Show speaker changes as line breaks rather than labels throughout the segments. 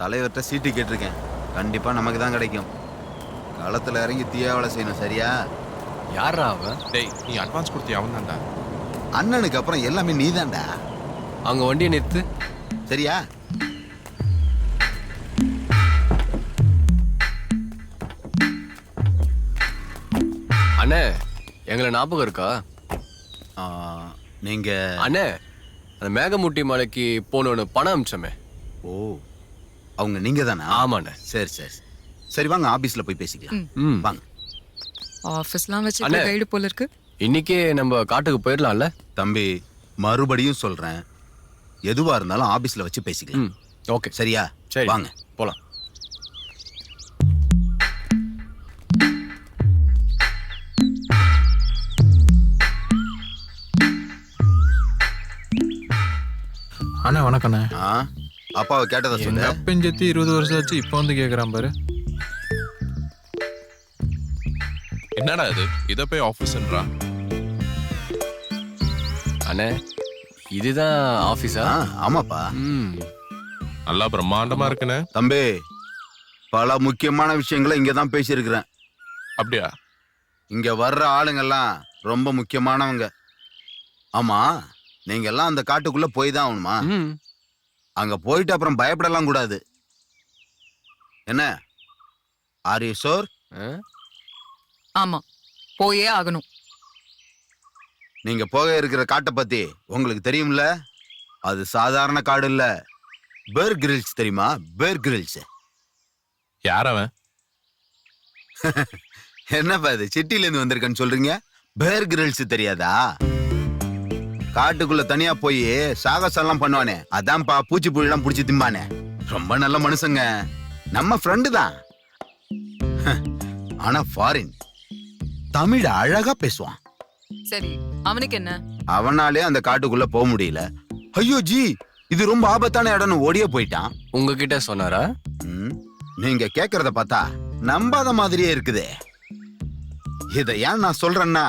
தலைவர்கிட்ட சீட்டு கேட்டிருக்கேன். கண்டிப்பா நமக்கு தான் கிடைக்கும். களத்துல இறங்கி தீயாவளை செய்யணும், சரியா?
யாரா அவன்?
டேய், நீ அட்வான்ஸ் கொடுத்தியா? அவன் தான்டா.
அண்ணனுக்கு அப்புறம் எல்லாமே நீதான்டா.
அங்க வண்டியை நிறுத்து.
சரியா?
அண்ணே, எங்களை ஞாபகம் இருக்கா?
ஆ, நீங்க
அண்ணே, அந்த மேகமூட்டி மலைக்கு போனோன்னு பணம் அமிச்சமே.
ஓ, அவங்க நீங்க தானா?
ஆமாண்ணே.
சரி சரி சரி, வாங்க ஆபீஸ்ல போய் பேசிக்கலாம்.
ம்.
வாங்க.
ஆபீஸ்லாம் வச்சு
அண்ணே.
கைடு போல இருக்கு.
இன்னைக்கே நம்ம காட்டுக்கு போயிடலாம்ல?
தம்பி, மறுபடியும் சொல்றேன், எதுவா இருந்தாலும் ஆபீஸ்ல வச்சு பேசிக்கலாம்.
ம். ஓகே.
சரியா?
சரி,
வாங்க
போலாம்.
அண்ணா வணக்கண்ணே.
ஆ, அப்பாவை கேட்டதா
எங்க
சொல்லு.
அப்பஞ்சத்தி 20 வருஷம் ஆச்சு, இப்போ வந்து கேக்குறான் பாரு.
என்னடா இது? இத போய் ஆபீஸ்ன்றா.
அண்ணே, இதுதான் ஆபீஸா?
ஆ, ஆமாப்பா.
ம்.
நல்லா பிரம்மாண்டமா இருக்குனே.
தம்பி, பல முக்கியமான விஷயங்களை இங்க தான் பேசியிருக்கிறேன்.
அப்படியா?
இங்க வர்ற ஆளுங்கெல்லாம் ரொம்ப முக்கியமானவங்க. ஆமா, நீங்க எல்லாம் அந்த காட்டுக்குள்ள போய் தான் ஆகணுமா?
ம்.
அங்க போயிட்டு அப்புறம் பயப்படலாம் கூடாது. என்ன, ஆர் யூ ஷோர்?
ஆ?
ஆமா, போயே ஆகணும்.
நீங்க போக இருக்கிற காட்டை பத்தி உங்களுக்கு தெரியும்ல? அது சாதாரண காடு இல்ல. பேர் கிரில்ஸ் தெரியுமா? பேர் கிரில்ஸ்.
யார் அவன்?
என்னப்பா இது, சிட்டில இருந்து வந்திருக்கேன்னு சொல்றீங்க? பேர் கிரில்ஸ் தெரியாதா? காட்டுக்குள்ள தனியா போய் சாகசம் எல்லாம் பண்ணுவானே, அதான்ப்பா. பூச்சி புழி எல்லாம் புடிச்சு திம்பானே. ரொம்ப நல்ல மனுஷங்க, நம்ம ஃப்ரெண்டு தான். ஆனா ஃபாரின் தமிழ் அழகா பேசுவான்.
சரி, அவனுக்கு என்ன?
அவனாலே அந்த காட்டுக்குள்ள போக முடியல. ஐயோ ஜி, இது ரொம்ப ஆபத்தான இடம்னு ஓடியே போயிட்டான்.
உங்ககிட்ட சொன்னாரா?
ம், நீங்க கேக்குறத பார்த்தா நம்பாத மாதிரியே இருக்குதே. இத ஏன் நான் சொல்றேன்னா,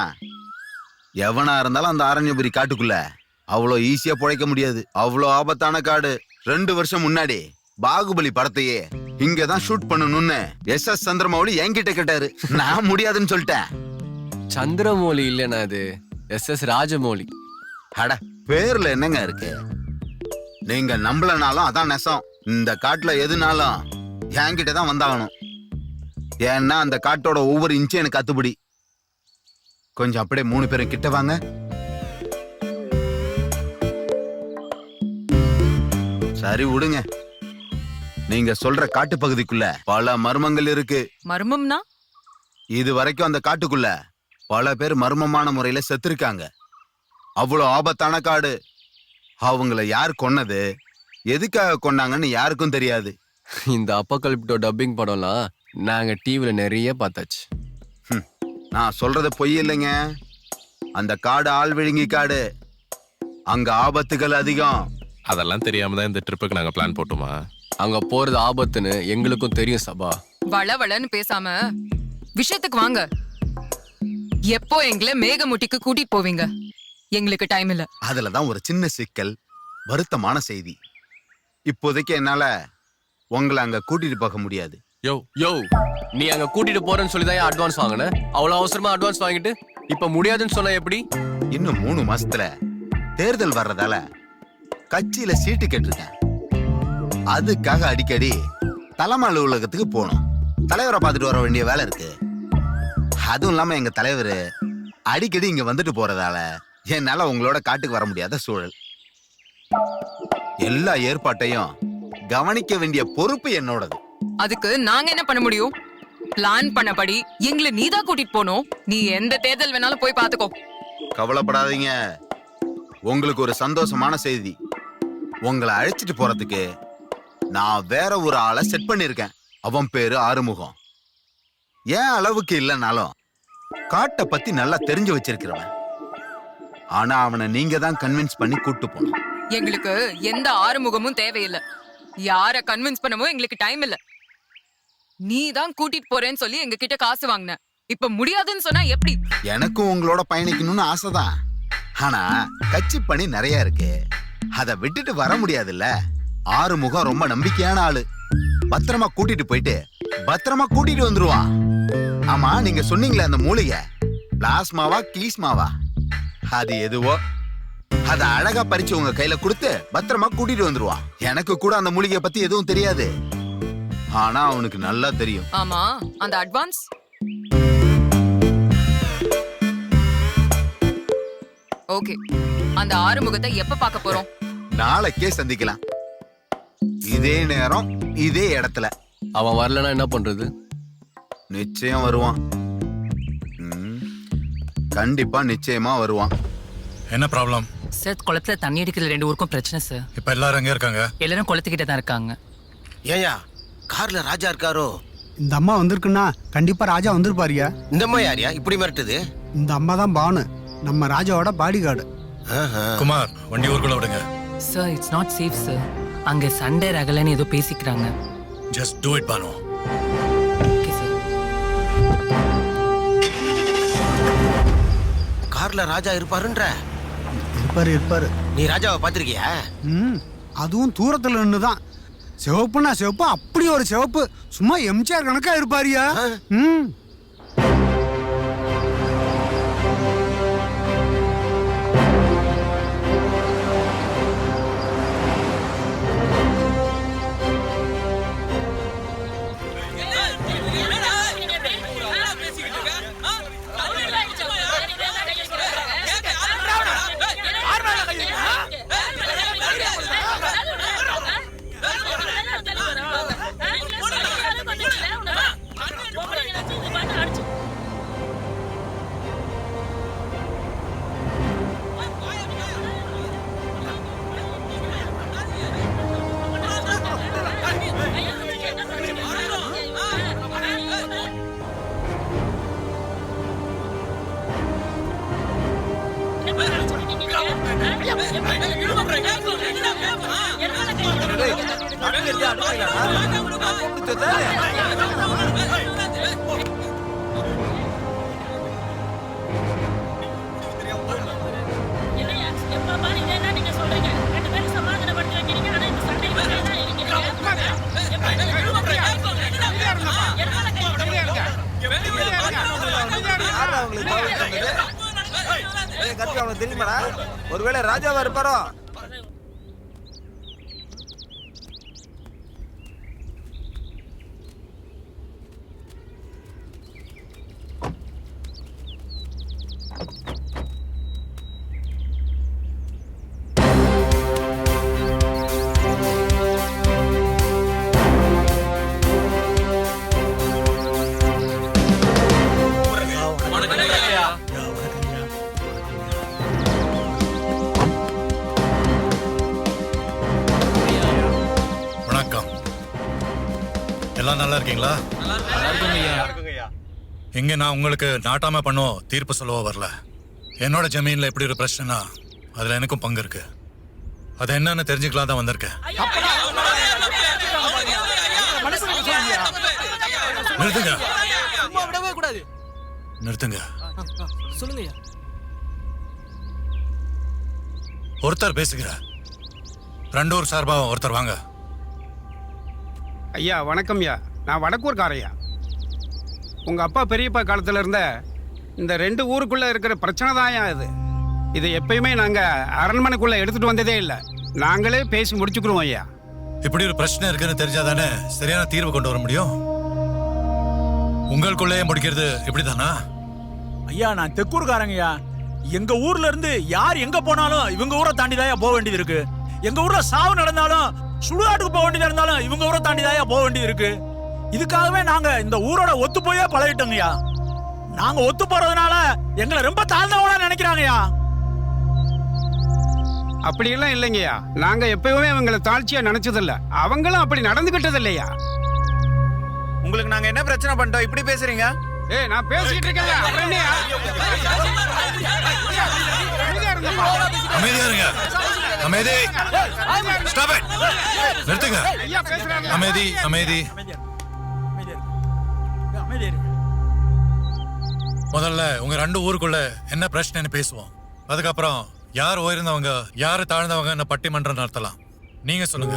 எவனா இருந்தாலும் அந்த ஆரண்யபுரி காட்டுக்குள்ள அவ்வளோ ஈஸியா பிழைக்க முடியாது. அவ்வளோ ஆபத்தான காடு. 2 வருஷம் முன்னாடி பாகுபலி படத்தையே இங்கதான் ஷூட் பண்ணணும்னு எஸ்.எஸ். சந்திரமௌலி என்கிட்ட கேட்டாரு. நான் முடியாதுன்னு சொல்லிட்டேன்.
சந்திரமௌலி இல்லைண்ணா, அது எஸ்.எஸ். ராஜமௌலி.
அட, பேர்ல என்னங்க இருக்கு? நீங்க நம்பலனாலும் அதான் நெசம். இந்த காட்டுல எதுனாலும் என்கிட்ட தான் வந்தாகணும். ஏன்னா அந்த காட்டோட ஒவ்வொரு இன்ச்சும் எனக்கு அத்துப்படி. கொஞ்சம் அப்படியே 3 பேரும் கிட்ட வாங்க. சரி விடுங்க. நீங்க சொல்ற காட்டு பகுதிக்குள்ள பல மர்மங்கள் இருக்கு.
மர்மம்னா?
இது வரைக்கும் அந்த காட்டுக்குள்ள பல பேர் மர்மமான முறையில செத்துருக்காங்க. அவ்வளோ ஆபத்தான காடு. அவங்கள யார் கொன்னது, எதுக்காக கொன்னாங்கன்னு யாருக்கும் தெரியாது.
இந்த அப்போகலிப்டோ டப்பிங் படம்லாம் நாங்க டிவில நிறைய பார்த்தாச்சு.
நான் சொல்றது பொய் இல்லைங்க. அந்த காடு ஆள் விழுங்கி காடு. அங்க ஆபத்துகள் அதிகம்.
அதெல்லாம் தெரியாம தான் இந்த ட்ரிப்புக்கு நாங்க பிளான் போட்டோமா?
அங்க போறது ஆபத்துன்னு எங்களுக்கும் தெரியும் சபா.
வளவளன்னு பேசாம விஷயத்துக்கு வாங்க. எப்போ எங்களை மேகமுட்டிக்கு கூட்டிட்டு போவீங்க? எங்களுக்கு டைம் இல்ல.
அதுலதான் ஒரு சின்ன சிக்கல், வருத்தமான செய்தி. இப்போதைக்கு என்னால உங்களை அங்க கூட்டிட்டு போக முடியாது.
யோ யோ, நீ அங்க கூட்டிட்டு போறேன்னு சொல்லி தான் அட்வான்ஸ் வாங்கின. அவ்வளவு அவசரமா அட்வான்ஸ் வாங்கிட்டு இப்ப முடியாதுன்னு சொன்னா எப்படி?
இன்னும் 3 மாசத்துல தேர்தல் வர்றதால கட்சியில சீட்டு கேட்டிருக்கேன். அதுக்காக அடிக்கடி தலைமை அலுவலகத்துக்கு போகணும். தலைவரை பார்த்துட்டு வர வேண்டிய வேலை இருக்கு. அதுவும் இல்லாம எங்க தலைவர் அடிக்கடி இங்க வந்துட்டு போறதால என்னால உங்களோட காட்டுக்கு வர முடியாத சூழல். எல்லா ஏற்பாட்டையும் கவனிக்க வேண்டிய பொறுப்பு என்னோடது.
அதுக்கு நாங்க என்ன பண்ண முடியும்? பிளான் பண்ணபடி எங்களை நீதான் கூட்டிட்டு போனோம். நீ எந்த தேர்தல் வேணாலும் போய் பாத்துக்கோ.
கவலைப்படாதீங்க. உங்களுக்கு ஒரு சந்தோஷமான செய்தி. உங்களை அழைச்சிட்டு போறதுக்கு நான் வேற ஒரு ஆளை செட் பண்ணிருக்கேன். அவன் பேரு ஆறுமுகம். ஏன் அளவுக்கு இல்லைனாலும் காட்டை பத்தி நல்லா தெரிஞ்சு வச்சிருக்கிறவன். ஆனா அவனை நீங்க தான் கன்வின்ஸ் பண்ணி கூட்டு போகணும்.
எங்களுக்கு எந்த ஆறுமுகமும் தேவையில்லை. யார கன்வின்ஸ் பண்ணவும் எங்களுக்கு டைம் இல்ல. நீ தான் கூட்டிட்டு போறேன்னு சொல்லி எங்க கிட்ட காசு வாங்கின. இப்ப முடியாதுன்னு சொன்னா எப்படி?
எனக்கும் உங்களோட பயணிக்கணும்னு ஆசைதான். ஆனா கட்சி பணி நிறைய இருக்கு. அதை விட்டுட்டு வர முடியாதுல்ல. ஆறுமுகம் ரொம்ப நம்பிக்கையான ஆளு. பத்திரமா கூட்டிட்டு போயிட்டு பத்திரமா கூட்டிட்டு வந்துருவான். ஆமா, நீங்க சொன்னீங்களே அந்த மூலிகை பிளாஸ்மாவா கீஸ்மாவா, அது எதுவோ அத அழகா பறிச்சு உங்க கையில கொடுத்து பத்திரமா கூட்டிட்டு வந்துருவான். எனக்கு கூட அந்த மூலிகையை பத்தி எதுவும் தெரியாது, ஆனா அவனுக்கு நல்லா தெரியும்.
ஆமா, அந்த அட்வான்ஸ்? ஓகே, அந்த ஆறுமுகத்தை எப்ப பார்க்க போறோம்?
நாளைக்கே சந்திக்கலாம், இதே நேரம் இதே இடத்துல.
அவன் வரலன்னா என்ன பண்றது?
நிச்சயம் வருவான். கண்டிப்பா நிச்சயமா வருவான்.
என்ன ப்ராப்ளம்
சார்? குளத்துல தண்ணி அடிக்கிற 2 ஊருக்கும் பிரச்சனை சார்.
இப்ப எல்லாரும் எங்க இருக்காங்க?
எல்லாரும் குளத்துக்கிட்ட தான் இருக்காங்க.
ஏயா கார்ல ராஜா இருக்காரோ?
இந்த அம்மா வந்திருக்குன்னா கண்டிப்பா ராஜா வந்திருப்பாருயா.
இந்த அம்மா யாரியா இப்படி மிரட்டுது?
இந்த அம்மா தான் பானு, நம்ம ராஜாவோட பாடி கார்டு.
குமார், வண்டி ஊருக்குள்ள விடுங்க.
Sir, it's not safe sir. அங்க சண்டே ரகலன்னு ஏதோ பேசிக்கிறாங்க.
Just do it Banu.
Okay sir.
கார்ல ராஜா இருப்பாருன்ற?
இருப்பாரு.
நீ ராஜாவை பாத்திருக்கியா?
அதுவும் தூரத்துல நின்னுதான். சிவப்புனா சிவப்பு, அப்படி ஒரு சிவப்பு, சும்மா எம்ஜிஆர் கணக்கா இருப்பாருயா.
தெரியுமாடா? ஒருவேளை ராஜாவா இருப்பாரோ?
எல்லாம் நல்லா இருக்கீங்களா? இங்க நான் உங்களுக்கு நாட்டாம பண்ணோ தீர்ப்பு சொல்லவோ வரல. என்னோட ஜமீன்ல எப்படி ஒரு பிரச்சனைனா அதுல எனக்கும் பங்கு இருக்கு. அது என்னன்னு தெரிஞ்சுக்கலாம் தான் வந்திருக்கேன். நிறுத்துங்க, நிறுத்துங்க. ஒருத்தர் பேசுகிற 2 ஊர் சார்பா ஒருத்தர் வாங்க.
ஐயா வணக்கம் ஐயா, நான் வடக்கூர்காரையா. உங்கள் அப்பா பெரியப்பா காலத்தில் இருந்த இந்த 2 ஊருக்குள்ளே இருக்கிற பிரச்சனை தான் இது எப்பயுமே நாங்கள் அரண்மனைக்குள்ளே எடுத்துகிட்டு வந்ததே இல்லை. நாங்களே பேசி முடிச்சுக்கிறோம் ஐயா.
இப்படி ஒரு பிரச்சனை இருக்குன்னு தெரிஞ்சாதானே சரியான தீர்வு கொண்டு வர முடியும். உங்களுக்குள்ளேயே முடிக்கிறது இப்படிதானா?
ஐயா நான் தெக்கூர்காரங்கய்யா. எங்க ஊர்ல இருந்து யார் எங்க போனாலும் இவங்க ஊரை தாண்டி தான் போக வேண்டியது இருக்கு. எங்க ஊர்ல சாவு நடந்தாலும் சுடுகாட்டுக்கு போக வேண்டியதா இருந்தாலும் இவங்க ஊரை தாண்டி தான் போக வேண்டியது இருக்கு. இதுக்காகவே நாங்க இந்த ஊரோட ஒத்து போயே பழகிட்டோங்கய்யா. நாங்க ஒத்து போறதுனால எங்களை ரொம்ப தாழ்ந்தவங்களா நினைக்கிறாங்கய்யா.
அப்படியெல்லாம் இல்லைங்கய்யா, நாங்கள் எப்பயுமே அவங்களை தாழ்ச்சியா நினைச்சதில்ல. அவங்களும் அப்படி நடந்துகிட்டது இல்லையா.
உங்களுக்கு நாங்க என்ன பிரச்சனை பண்ணிட்டோம் இப்படி பேசுறீங்க?
நான் பேசிட்டு இருக்கேன்.
அமைதியா இருங்க. அமைதி. Stop it. நிறுத்துங்க. அமைதி, அமைதி. முதல்ல உங்க 2 ஊருக்குள்ள என்ன பிரச்சனைன்னு பேசுவோம். அதுக்கப்புறம் யார் உயர்ந்தவங்க யாரு தாழ்ந்தவங்க பட்டிமன்றம் நடத்தலாம். நீங்க சொல்லுங்க.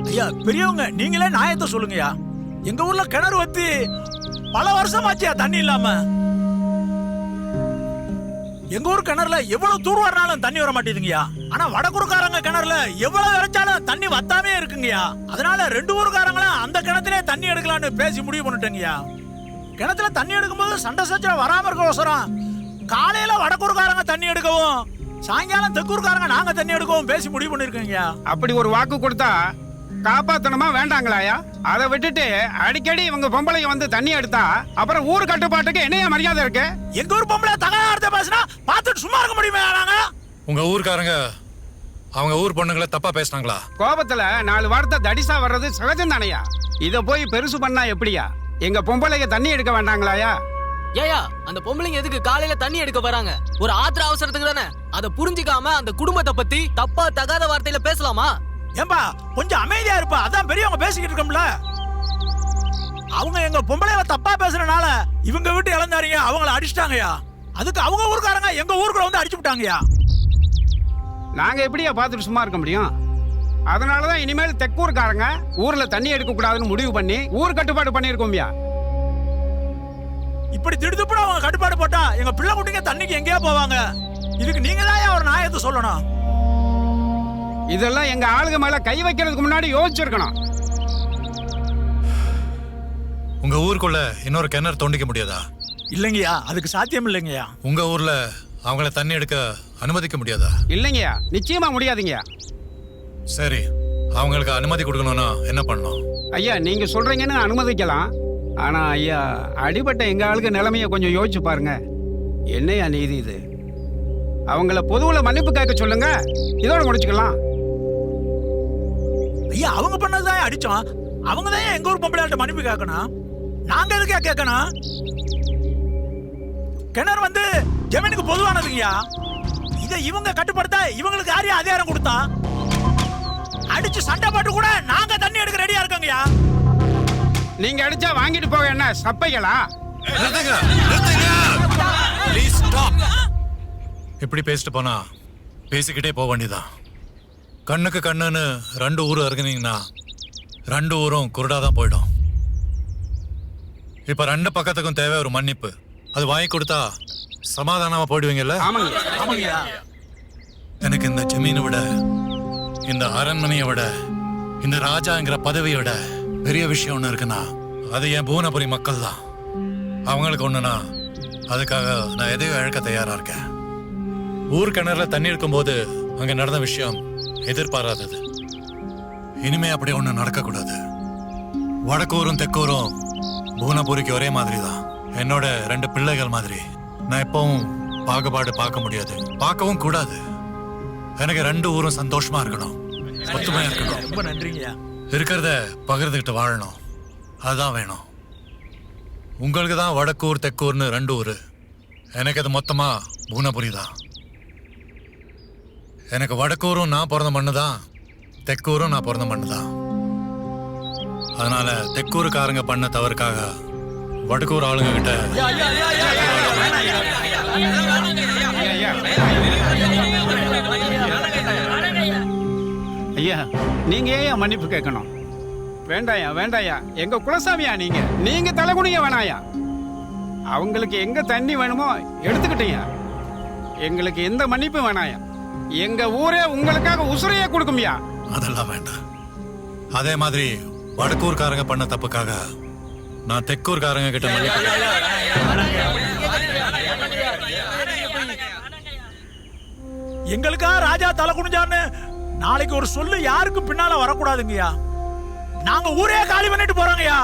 ஐயா பெரியவங்க நீங்களே நியாயத்தை சொல்லுங்கய்யா. எங்க ஊர்ல கிணறு வத்தி பல வருஷமாச்சியா தண்ணி இல்லாம. எங்க ஊர் கிணறுல எவ்வளவு தூர் வரனாலும் தண்ணி வர மாட்டேங்குதுங்கய்யா. ஆனா வடக்குறுக்காரங்க கிணறுல எவ்வளவு இறைச்சாலும் தண்ணி வத்தாமே இருக்குங்கய்யா. அதனால 2 ஊருக்காரங்களும் அந்த கிணத்துல தண்ணி எடுக்கலான்னு பேசி முடிவு பண்ணிட்டேங்கய்யா. கிணத்துல தண்ணி எடுக்கும்போது சண்டை சச்சரவு வராம இருக்க அவசரம் காலையில வடக்குறுக்காரங்க தண்ணி எடுக்கவும் சாயங்காலம் தெற்கூர்காரங்க நாங்க தண்ணி எடுக்கவும் பேசி முடிவு பண்ணிருக்கீங்க.
அப்படி ஒரு வாக்கு கொடுத்தா காப்பாத்தணுமா வேண்டாங்களாயா? அதை விட்டுட்டு அடிக்கடி இவங்க பொம்பளைங்க வந்து தண்ணி எடுத்தா அப்புறம் ஊர் கட்டுப்பாட்டுக்கு என்னைய மரியாதை இருக்கு?
எங்க ஊர் பொம்பளை தகாத பேசினா பார்த்துட்டு சும்மா இருக்க முடியுமா? நாங்க
உங்க ஊர்க்காரங்க அவங்க ஊர் பொண்ணுங்களை தப்பா பேசினாங்களா?
கோபத்துல 4 வார்த்தை தடிசா வர்றது சகஜம் தானையா? இத போய் பெருசு பண்ணா எப்படியா? எங்க பொம்பளைங்க தண்ணி எடுக்க வேண்டாங்களாயா?
ஏயா அந்த பொம்பளைங்க எதுக்கு காலையில தண்ணி எடுக்க வராங்க? ஒரு ஆத்திர அவசரத்துக்கு தானே. அதை புரிஞ்சிக்காம அந்த குடும்பத்தை பத்தி தப்பா தகாத வார்த்தையில பேசலாமா?
ஏம்பா கொஞ்சம் அமைதியா இருப்பா. அதான் பெரியவங்க பேசிக்கிட்டு இருக்கோம்ல. அவங்க எங்க பொம்பளைய தப்பா பேசுறனால இவங்க வீட்டு இழந்தாரிங்க அவங்கள அடிச்சிட்டாங்கயா. அதுக்கு அவங்க ஊர்க்காரங்க எங்க ஊருக்குள்ள வந்து அடிச்சு விட்டாங்கயா.
நாங்க எப்படியா பார்த்துட்டு சும்மா இருக்க முடியும்? அதனாலதான் இனிமேல் தெற்கூர்காரங்க ஊர்ல தண்ணி எடுக்க கூடாதுன்னு முடிவு பண்ணி ஊர் கட்டுப்பாடு பண்ணிருக்கோம்யா.
இப்படி திடுதுப்புட அவங்க கட்டுப்பாடு போட்டா எங்க பிள்ளை குட்டிங்க தண்ணிக்கு எங்கேயா போவாங்க? இதுக்கு நீங்க தான் ஒரு நியாயத்தை சொல்லணும்.
இதெல்லாம் எங்க ஆளுங்க மேல கை வைக்கிறதுக்கு முன்னாடி யோசிச்சிருக்கணும்.
உங்க ஊருக்குள்ள இன்னொரு கிணறு தோண்டிக்க முடியாதா?
இல்லைங்கய்யா, அதுக்கு சாத்தியம் இல்லைங்கய்யா.
உங்க ஊர்ல அவங்கள தண்ணி எடுக்க அனுமதிக்க முடியாதா?
இல்லைங்கய்யா, நிச்சயமா முடியாதுங்கய்யா.
சரி, அவங்களுக்கு அனுமதி கொடுக்கணும்னா என்ன பண்ணணும்?
ஐயா நீங்க சொல்றீங்கன்னு அனுமதிக்கலாம். ஆனா ஐயா அடிபட்ட எங்க ஆளுக்கு நிலைமைய கொஞ்சம் யோசிச்சு பாருங்க. என்னையா நீதி இது? அவங்கள பொதுவுல மன்னிப்பு கேட்க சொல்லுங்க, இதோட முடிச்சுக்கலாம்.
ஐயா அவங்க பண்ணதுதான் அடிச்சோம். அவங்க தான் எங்க ஊர் பொம்பளையாட்ட மன்னிப்பு கேட்கணும். நாங்க எதுக்கா கேட்கணும்? கிணறு வந்து ஜமீனுக்கு பொதுவானதுங்கய்யா. இதை இவங்க கட்டுப்படுத்த இவங்களுக்கு யாரையும் அதிகாரம் கொடுத்தா அடிச்சு சண்டை போட்டு கூட நாங்க தண்ணி எடுக்க ரெடியா இருக்கோங்கய்யா.
நீங்க அடிச்சா வாங்கிட்டு போக என்ன சப்பைகளா?
இப்படி பேசிட்டு போனா பேசிக்கிட்டே போக வேண்டியதான். கண்ணுக்கு கண்ணுன்னு 2 ஊர் இறங்குனீங்கன்னா 2 ஊரும் குருடாதான் போயிடும். இப்ப 2 பக்கத்துக்கும் தேவை ஒரு மன்னிப்பு. அது வாங்கி கொடுத்தா சமாதானமா போயிடுவீங்கல்ல?
ஆமாங்கய்யா.
எனக்கு இந்த ஜமீனை விட, இந்த அரண்மனையை விட, இந்த ராஜாங்கிற பதவியை விட பெரிய விஷயம் ஒண்ணு இருக்குன்னா அது என் புவனபுரி மக்கள் தான். அவங்களுக்கு ஒண்ணுனா அதுக்காக நான் எதையும் இழக்க தயாரா இருக்கேன். ஊர் கிணறுல தண்ணி இருக்கும்போது அங்க நடந்த விஷயம் எதிர்பாராதது. இனிமே அப்படி ஒண்ணு நடக்க கூடாது. வடக்கூரும் தெற்கூரும் புவனபுரிக்கு ஒரே மாதிரி தான். என்னோட 2 பிள்ளைகள் மாதிரி. நான் எப்பவும் பாகுபாடு பார்க்க முடியாது, பார்க்கவும் கூடாது. எனக்கு 2 ஊரும் சந்தோஷமா இருக்கணும், ஒத்துமையா இருக்கணும்.
ரொம்ப நன்றிங்கய்யா.
இருக்கிறத பகிர்ந்துகிட்டு வாழணும், அதுதான் வேணும். உங்களுக்கு தான் வடக்கூர் தெற்கூர்னு 2 ஊரு. எனக்கு அது மொத்தமா புவனபுரி தான். எனக்கு வடக்கூரும் நான் பிறந்த மண்ணு தான், தெற்கூரும் நான் பிறந்த மண்ணு தான். அதனால தெற்கூருக்காரங்க பண்ண தவறுக்காக வடக்கூர் ஆளுங்க கிட்ட
ஐயா நீங்க ஏன் மன்னிப்பு கேட்கணும்? வேண்டாயா வேண்டாயா, எங்க குலசாமியா நீங்க. நீங்க தலைகுனிய வேணாயா. அவங்களுக்கு எங்க தண்ணி வேணுமோ எடுத்துக்கிட்டீங்க. எங்களுக்கு எந்த மன்னிப்பு வேணாயா. எங்க ஊரே உங்களுக்காக உசுரையே கொடுக்கும்யா.
அதெல்லாம் வேண்டாம். அதே மாதிரி வடக்கூர்காரங்க பண்ண தப்புக்காக நான் தெற்கூர்காரங்க கிட்ட மன்னிப்பு
எங்களுக்கா ராஜா தலை குனிஞ்சான்னு நாளைக்கு ஒரு சொல்லு யாருக்கும் பின்னால வரக்கூடாதுங்கய்யா. நாங்க ஊரே காலி பண்ணிட்டு போறோங்கய்யா.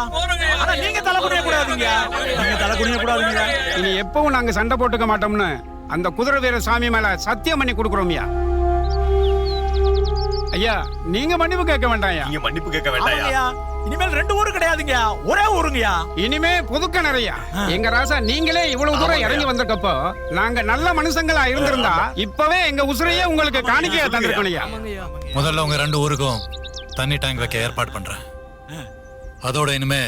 ஆனா நீங்க தலை குனிய கூடாதுங்கய்யா. நீங்க தலை குனிய கூடாதுங்கய்யா.
இனி எப்பவும் நாங்க சண்டை போட்டுக்க மாட்டோம்னு அந்த குதிரை வீர சாமி மேல சத்தியம் பண்ணி கொடுக்குறோம்யா. ஐயா நீங்க மன்னிப்பு கேட்க வேண்டாம்யா.
நீங்க மன்னிப்பு கேட்க வேண்டாம்யா.
இனிமேல் 2 ஊரு கிடையாதுங்கய்யா, ஒரே ஊருங்கய்யா.
இனிமே புதுக்கிணறையா. எங்க ராசா நீங்களே இவ்வளவு தூரம் இறங்கி வந்திருக்கப்போ நாங்க நல்ல மனுஷங்களா இருந்திருந்தா இப்பவே எங்க உசுரையே உங்களுக்கு காணிக்கையா தந்திருக்கணும்யா.
முதல்ல உங்க 2 ஊருக்கும் தண்ணி டேங்க் வைக்க ஏற்பாடு பண்றேன். அதோட இனிமே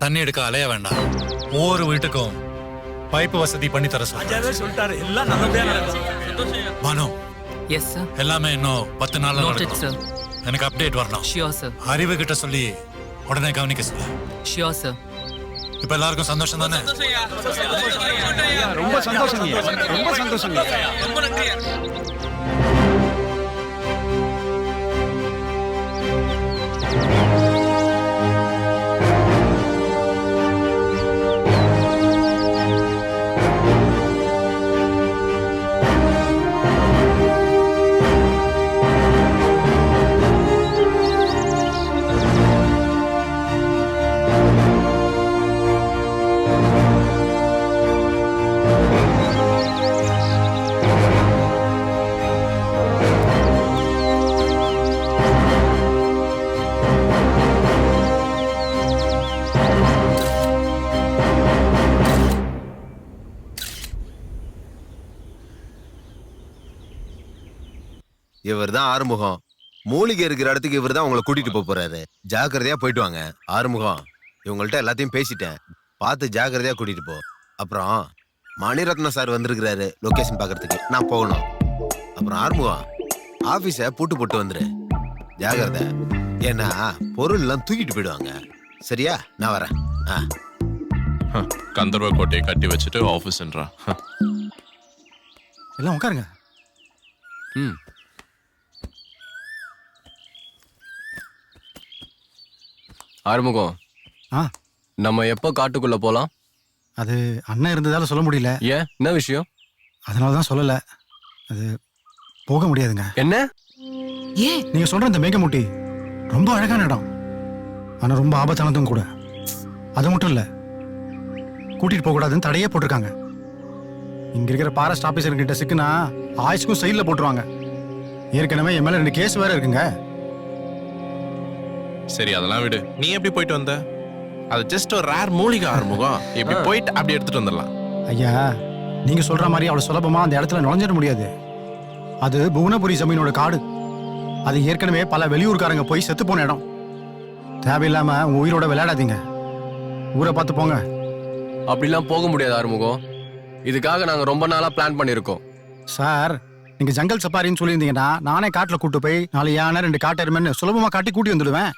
தண்ணி எடுக்க அலைய வேண்டாம். ஒவ்வொரு வீட்டுக்கும் பைப்பு வசதி பண்ணி தர
சொல்லிட்டாரு. எல்லாம் நல்லபடியா நடக்கும்.
மனோ,
எஸ் சார்.
எல்லாமே இன்னும் 10 நாள்ல
நோட்டட்
நடக்கும்.
சார்.
எனக்கு அப்டேட் வரணும்.
Sure sir.
அறிவு கிட்ட சொல்லி உடனே கவனிக்க சொல்லு.
Sure sir.
இப்ப எல்லாருக்கும் சந்தோஷம் தானே?
ரொம்ப சந்தோஷம், ரொம்ப சந்தோஷம்.
இவர் தான் ஆறுமுகம். மூலிகை இருக்கிற இடத்துக்கு இவர் தான் உங்களை கூட்டிட்டு போக போறாரு. ஜாக்கிரதையா போயிட்டு வாங்க. ஆறுமுகம், இவங்கள்ட்ட எல்லாத்தையும் பேசிட்டேன். பார்த்து ஜாக்கிரதையா கூட்டிட்டு போ. அப்புறம் மணிரத்னம் சார் வந்திருக்கிறாரு லொகேஷன் பார்க்கறதுக்கு. நான் போகணும். அப்புறம் ஆறுமுகம், ஆபீஸை பூட்டு போட்டு வந்துரு. ஜாக்கிரதை. ஏன்னா பொருள் எல்லாம் தூக்கிட்டு போயிடுவாங்க. சரியா? நான் வரேன்.
கந்தர்வ கோட்டையை கட்டி வச்சுட்டு ஆஃபீஸ்ன்றா.
எல்லாம் உட்காருங்க.
ம். ஆறுமுகம், நம்ம எப்போ காட்டுக்குள்ள போலாம்?
அது அண்ணன் இருந்ததால சொல்ல முடியல.
ஏன், என்ன விஷயம்?
அதனால தான் சொல்லல. அது போக முடியாதுங்க.
என்ன?
ஏன்?
நீங்க சொல்ற இந்த மேகமூட்டி ரொம்ப அழகான இடம், ஆனா ரொம்ப ஆபத்தானதும் கூட. அது மட்டும் இல்ல, கூட்டிட்டு போக கூடாதுன்னு தடையே போட்டிருக்காங்க. இங்க இருக்கிற ஃபாரஸ்ட் ஆபீசர் கிட்ட சிக்குனா ஆயுஷ்க்கும் சைட்ல போட்டுருவாங்க. ஏற்கனவே என் மேல 2 கேஸ் வேற இருக்குங்க.
சரி, அதெல்லாம் விடு. நீ எப்படி போயிட்டு வந்த? அது ஜஸ்ட் ஒரு ரேர் மூலிகை ஆறுமுகம். எப்படி போயிட்டு அப்படி எடுத்துட்டு வந்துடலாம்.
ஐயா, நீங்க சொல்ற மாதிரி அவ்வளவு சுலபமா அந்த இடத்துல நுழைஞ்சிட முடியாது. அது புவனபுரி ஜமீனோட காடு. அது ஏற்கனவே பல வெளியூர்காரங்க போய் செத்து போன இடம். தேவையில்லாம உங்க உயிரோட விளையாடாதீங்க. ஊரை பார்த்து போங்க.
அப்படிலாம் போக முடியாது ஆறுமுகம். இதுக்காக நாங்க ரொம்ப நாளா பிளான் பண்ணிருக்கோம்.
சார், நீங்க ஜங்கல் சஃபாரின்னு சொல்லியிருந்தீங்கன்னா நானே காட்டுல கூட்டு போய் 4 யானை 2 காட்டெருமைன்னு சுலபமா காட்டி கூட்டி வந்துடுவேன்.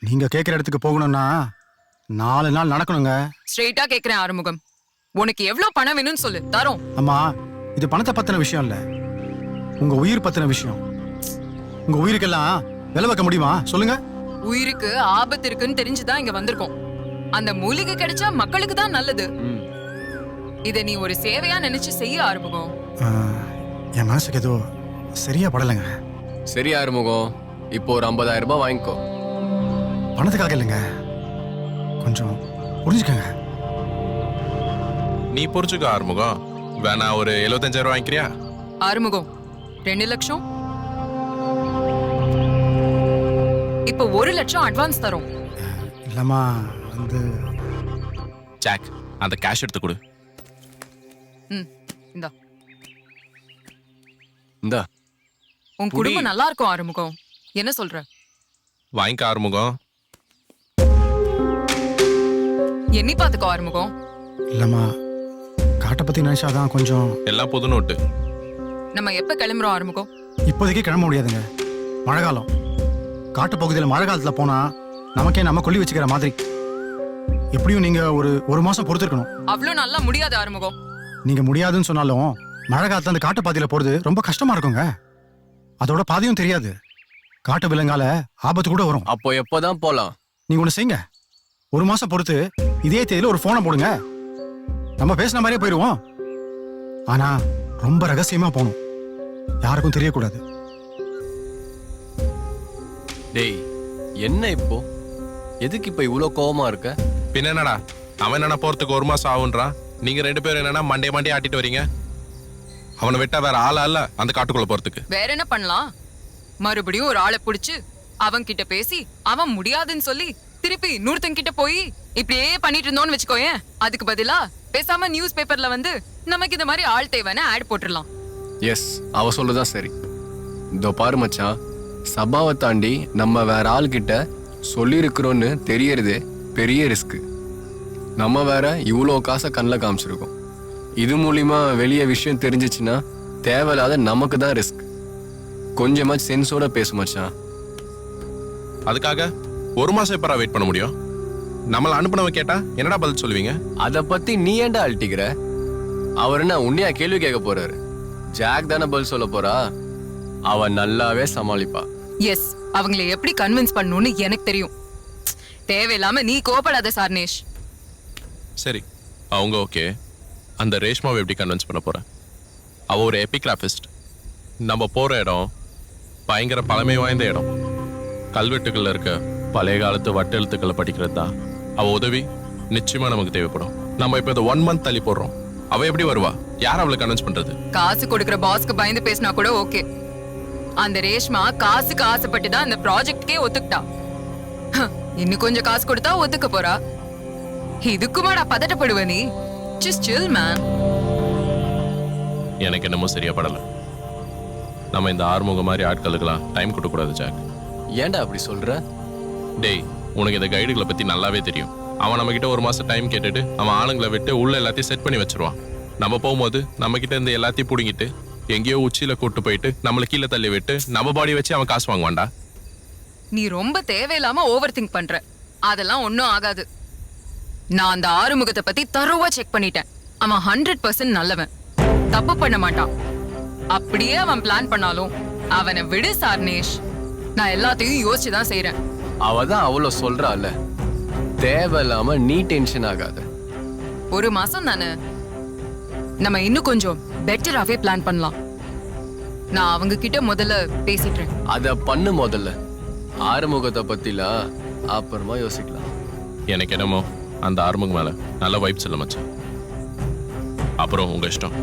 நீங்க கேட்கிற இடத்துக்கு போகணும்னா 4 நாள் நடக்கணுங்க.
ஸ்ட்ரெயிட்டா கேக்குறேன் ஆறுமுகம், உனக்கு எவ்வளவு பணம் வேணும்னு சொல்லு, தரோம்.
அம்மா, இது பணத்தை பத்தின விஷயம் இல்ல, உங்க உயிர் பத்தின விஷயம். உங்க உயிருக்கெல்லாம் விலை வைக்க முடியுமா சொல்லுங்க?
உயிருக்கு ஆபத்து இருக்குன்னு தெரிஞ்சுதான் இங்க வந்திருக்கோம். அந்த மூலிகை கிடைச்சா மக்களுக்கு தான் நல்லது. இத நீ ஒரு சேவையா நினைச்சு செய்ய ஆறுமுகம்.
என் மனசுக்கு ஏதோ சரியா படலைங்க.
சரி ஆறுமுகம், இப்போ ஒரு 50,000 ரூபாய் வாங்கிக்கோ.
பணத்துக்காக இல்லைங்க, கொஞ்சம் புரிஞ்சுக்கங்க.
நீ புரிஞ்சுக்க ஆறுமுகம். வேணா ஒரு 75,000 வாங்கிக்கிறியா?
ஆறுமுகம், 2 லட்சம். இப்போ 1 லட்சம் அட்வான்ஸ் தரோம்.
இல்லம்மா, வந்து
ஜாக், அந்த கேஷ் எடுத்து கொடு.
இந்தா.
இந்தா.
உன் குடும்பம் நல்லா இருக்கும் ஆறுமுகம். என்ன சொல்ற?
வாங்கிக்க ஆறுமுகம்.
எண்ணி பாத்துக்கோ ஆறுமுகம்.
இல்லம்மா, காட்டை பத்தி நினைச்சாதான் கொஞ்சம்.
எல்லாம் புது நோட்டு.
நம்ம எப்ப கிளம்புறோம் ஆறுமுகம்?
இப்போதைக்கு கிளம்ப முடியாதுங்க. மழை காலம். காட்டு பகுதியில் மழை காலத்துல போனா நமக்கே நம்ம கொல்லி வச்சுக்கிற மாதிரி. எப்படியும் நீங்க ஒரு மாசம் பொறுத்திருக்கணும்.
அவ்வளவு நல்லா முடியாது ஆறுமுகம்.
நீங்க முடியாதுன்னு சொன்னாலும் மழை காலத்துல அந்த காட்டு பாதையில போறது ரொம்ப கஷ்டமா இருக்குங்க. அதோட பாதையும் தெரியாது. காட்டு விலங்கால ஆபத்து கூட வரும்.
அப்போ எப்போதான் போலாம்?
நீங்க ஒண்ணு செய்யுங்க, 1 மாசம் பொறுத்து இதே தேதியில ஒரு போனை போடுங்க. நம்ம பேசின மாதிரியே போயிருவோம். ஆனா ரொம்ப ரகசியமா போகணும், யாருக்கும் தெரியக்கூடாது.
டேய், என்ன இப்போ? எதுக்கு இப்ப இவ்வளவு கோவமா இருக்க?
பின்ன என்னடா, அவன் என்னன்னா போறதுக்கு 1 மாசம் ஆகுன்றான். நீங்க 2 பேரும் என்னன்னா மண்டே ஆட்டிட்டு வரீங்க. அவனை விட்டா வேற ஆளா இல்ல அந்த காட்டுக்குள்ள போறதுக்கு.
வேற என்ன பண்ணலாம்? மறுபடியும் ஒரு ஆளை புடிச்சு அவன் கிட்ட பேசி அவன் முடியாதுன்னு சொல்லி திருப்பி இன்னொருத்தன் கிட்ட போய் இப்படியே பண்ணிட்டு இருந்தோம்னு வச்சுக்கோயேன். அதுக்கு பதிலா பேசாம நியூஸ் பேப்பர்ல வந்து நமக்கு இந்த மாதிரி ஆள் தேவைன்னு ஆட் போட்டுடலாம்.
எஸ், அவ சொல்லுதான் சரி. இதோ பாரு மச்சான், சபாவை தாண்டி நம்ம வேற ஆள் கிட்ட சொல்லியிருக்கிறோன்னு தெரியறதே பெரிய ரிஸ்க். நம்ம வேற இவ்வளோ காசை கண்ணில் காமிச்சிருக்கோம். இது மூலியமா வெளியே விஷயம் தெரிஞ்சிச்சுன்னா தேவையில்லாத நமக்கு தான் ரிஸ்க். கொஞ்சமா சென்ஸோட பேசு மச்சான்.
அதுக்காக 1 மாசம் எப்பரா வெயிட் பண்ண முடியும்? நம்மள அனுப்புனவன் கேட்டா என்னடா பதில் சொல்லுவீங்க?
அத பத்தி நீ ஏன்டா அழட்டிக்கிற? அவர் என்ன உன்னையா கேள்வி கேட்க போறாரு? ஜாக் தானே பதில் சொல்ல போறா. அவ நல்லாவே சமாளிப்பா.
எஸ், அவங்களை எப்படி கன்வின்ஸ் பண்ணணும்னு எனக்கு தெரியும். தேவையில்லாம நீ கோபப்படாத சார்னேஷ்.
சரி, அவங்க ஓகே. அந்த ரேஷ்மாவை எப்படி கன்வின்ஸ் பண்ண போற? அவ ஒரு எபிகிராஃபிஸ்ட். நம்ம போற இடம் பயங்கர பழமை வாய்ந்த இடம். கல்வெட்டுகள்ல இருக்க பழைய காலத்து வட்டெழுத்துக்களை படிக்கிறது தான். அவ உதவி நிச்சயமா நமக்கு தேவைப்படும். நம்ம இப்ப இதை 1 மந்த் தள்ளி போடுறோம். அவ எப்படி வருவா? யார் அவளை கன்வின்ஸ் பண்றது?
காசு கொடுக்கிற பாஸ்க்கு பயந்து பேசினா கூட ஓகே. அந்த ரேஷ்மா காசுக்கு ஆசைப்பட்டு தான் இந்த ப்ராஜெக்ட்கே ஒத்துக்கிட்டா. இன்னும் கொஞ்சம் காசு கொடுத்தா ஒத்துக்க போறா. இதுக்குமாடா பதட்டப்படுவ நீ? ஜஸ்ட் சில் மேன்.
எனக்கு என்னமோ சரியா படல. நம்ம இந்த ஆறுமுக மாதிரி ஆட்களுக்கெல்லாம் டைம் கொடுக்கக்கூடாது ஜாக்.
ஏன்டா அப்படி சொல்ற?
டேய், உனக்கு இந்த கைடுகளை பத்தி நல்லாவே தெரியும். அவன் நம்ம கிட்ட 1 மாசம் டைம் கேட்டுட்டு அவன் ஆளுங்களை விட்டு உள்ள எல்லாத்தையும் செட் பண்ணி வச்சிருவான். நம்ம போகும்போது நம்ம கிட்ட இருந்து எல்லாத்தையும் புடுங்கிட்டு எங்கேயோ உச்சியில கூட்டு போயிட்டு நம்மள கீழே தள்ளி விட்டு நம்ம பாடி வச்சு அவன் காசு வாங்குவான்டா.
நீ ரொம்ப தேவையில்லாம ஓவர் திங்க் பண்ற. அதெல்லாம் ஒன்னும் ஆகாது. நான் அந்த ஆறுமுகத்தை பத்தி தரோவா செக் பண்ணிட்டேன். அவன் 100% நல்லவன், தப்பு பண்ண மாட்டான். அப்படியே அவன் பிளான் பண்ணாலும் அவனை விடு சார்னேஷ். நான் எல்லாத்தையும் யோசிச்சுதான் செய்யறேன்.
அவதான் அவ்வளவு சொல்றால. தேவையில்லாம நீ டென்ஷன் ஆகாத.
1 மாசம் தானே, நம்ம இன்னும் கொஞ்சம் பெட்டராவே பிளான் பண்ணலாம். நான் அவங்க கிட்ட முதல்ல பேசிட்டேன்.
அத பண்ணு முதல்ல. ஆறுமுகத்தை பத்திலாம் அப்புறமா யோசிக்கலாம்.
எனக்கு என்னமோ அந்த ஆறுமுகம் மேல நல்ல வைப்ஸ் இல்ல மச்சான். அப்புறம் உங்க இஷ்டம்.